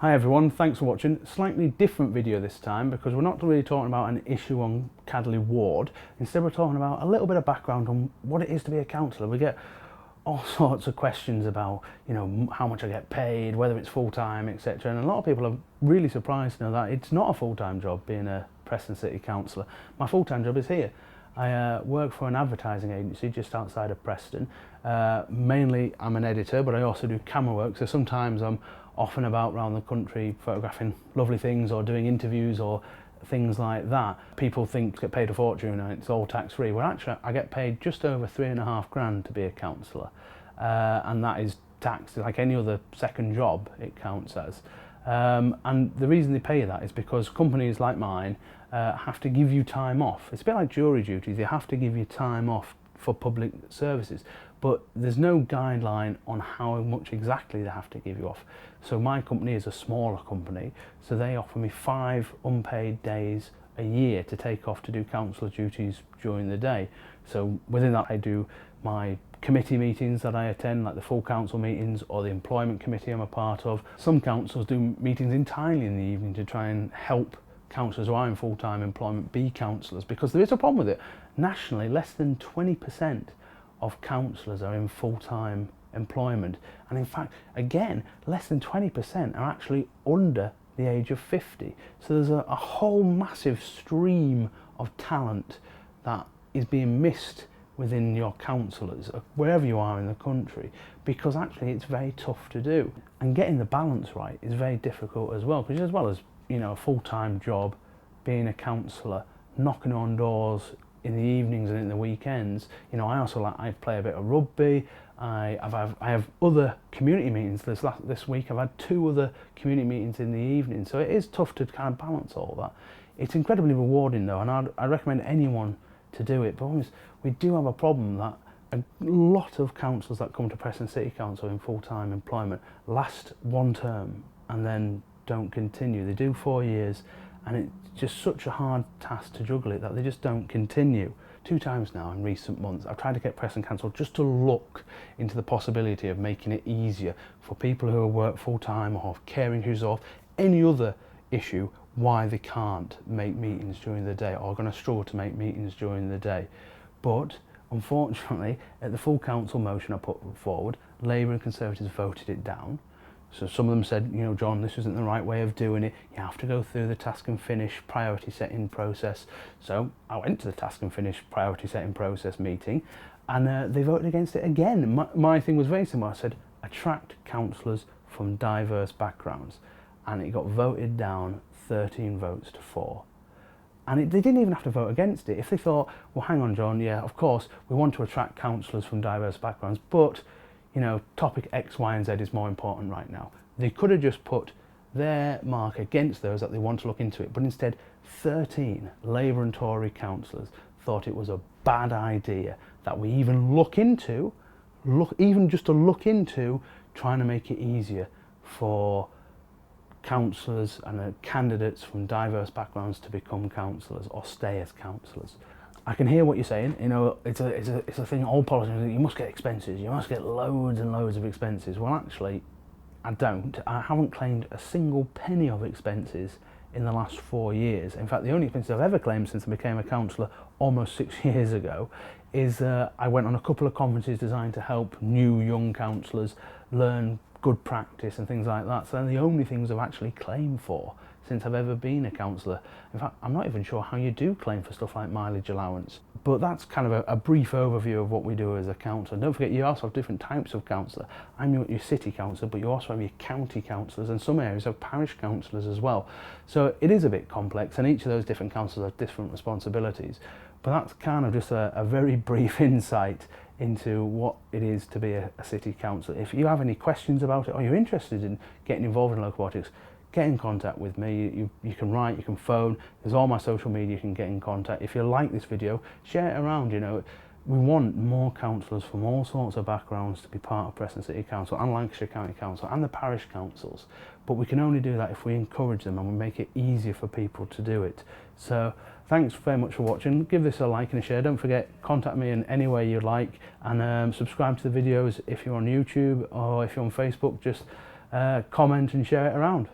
Hi everyone, thanks for watching. Slightly different video this time because we're not really talking about an issue on Cadley ward. Instead we're talking about a little bit of background on what it is to be a councillor. We get all sorts of questions about, how much I get paid, whether it's full-time, etc. And a lot of people are really surprised to know that it's not a full-time job being a Preston City councillor. My full-time job is here. I work for an advertising agency just outside of Preston. Mainly I'm an editor, but I also do camera work, so sometimes I'm off and about around the country photographing lovely things or doing interviews or things like that. People think I get paid a fortune and it's all tax-free. Well, actually I get paid just over £3.5 grand to be a councillor, and that is taxed like any other second job it counts as. And the reason they pay that is because companies like mine have to give you time off. It's a bit like jury duties, they have to give you time off for public services, but there's no guideline on how much exactly they have to give you off. So my company is a smaller company, so they offer me 5 unpaid days a year to take off to do councillor duties during the day. So within that I do my committee meetings that I attend, like the full council meetings or the employment committee I'm a part of. Some councils do meetings entirely in the evening to try and help councillors who are in full-time employment be councillors, because there is a problem with it. Nationally, less than 20% of councillors are in full-time employment, and in fact, again, less than 20% are actually under the age of 50. So there's a whole massive stream of talent that is being missed within your councillors, wherever you are in the country, because actually it's very tough to do. And getting the balance right is very difficult as well, because as well as a full-time job, being a councillor, knocking on doors in the evenings and in the weekends, I also I play a bit of rugby. I have other community meetings. This week I've had 2 other community meetings in the evening, so it is tough to kind of balance all that. It's incredibly rewarding though, and I'd recommend anyone to do it. But we do have a problem that a lot of councillors that come to Preston City Council in full-time employment last 1 term and then don't continue. They do 4 years, and it's just such a hard task to juggle it that they just don't continue. 2 times now in recent months I've tried to get Preston Council just to look into the possibility of making it easier for people who work full-time or have caring issues or any other issue why they can't make meetings during the day or are going to struggle to make meetings during the day. But unfortunately, at the full council motion I put forward, Labour and Conservatives voted it down. So some of them said, John, this isn't the right way of doing it. You have to go through the task and finish priority setting process. So I went to the task and finish priority setting process meeting, and they voted against it again. My thing was very similar. I said, attract councillors from diverse backgrounds. And it got voted down 13 votes to 4. And they didn't even have to vote against it. If they thought, well, hang on, John, yeah, of course, we want to attract councillors from diverse backgrounds, but topic X, Y and Z is more important right now. They could have just put their mark against those that they want to look into it, but instead 13 Labour and Tory councillors thought it was a bad idea that we even look into trying to make it easier for councillors and candidates from diverse backgrounds to become councillors or stay as councillors. I can hear what you're saying. It's a thing. All politicians, you must get expenses. You must get loads and loads of expenses. Well, actually, I don't. I haven't claimed a single penny of expenses in the last 4 years. In fact, the only expenses I've ever claimed since I became a councillor almost 6 years ago is I went on a couple of conferences designed to help new young councillors learn good practice and things like that. So they're the only things I've actually claimed for since I've ever been a councillor. In fact, I'm not even sure how you do claim for stuff like mileage allowance. But that's kind of a brief overview of what we do as a councillor. Don't forget, you also have different types of councillor. I'm your city councillor, but you also have your county councillors, and some areas have parish councillors as well. So it is a bit complex, and each of those different councillors have different responsibilities. But that's kind of just a very brief insight into what it is to be a city councillor. If you have any questions about it or you're interested in getting involved in local politics, get in contact with me. You can write, you can phone, there's all my social media, you can get in contact. If you like this video, share it around. We want more councillors from all sorts of backgrounds to be part of Preston City Council and Lancashire County Council and the parish councils, but we can only do that if we encourage them and we make it easier for people to do it. So thanks very much for watching. Give this a like and a share. Don't forget, contact me in any way you'd like, and subscribe to the videos if you're on YouTube, or if you're on Facebook, just comment and share it around.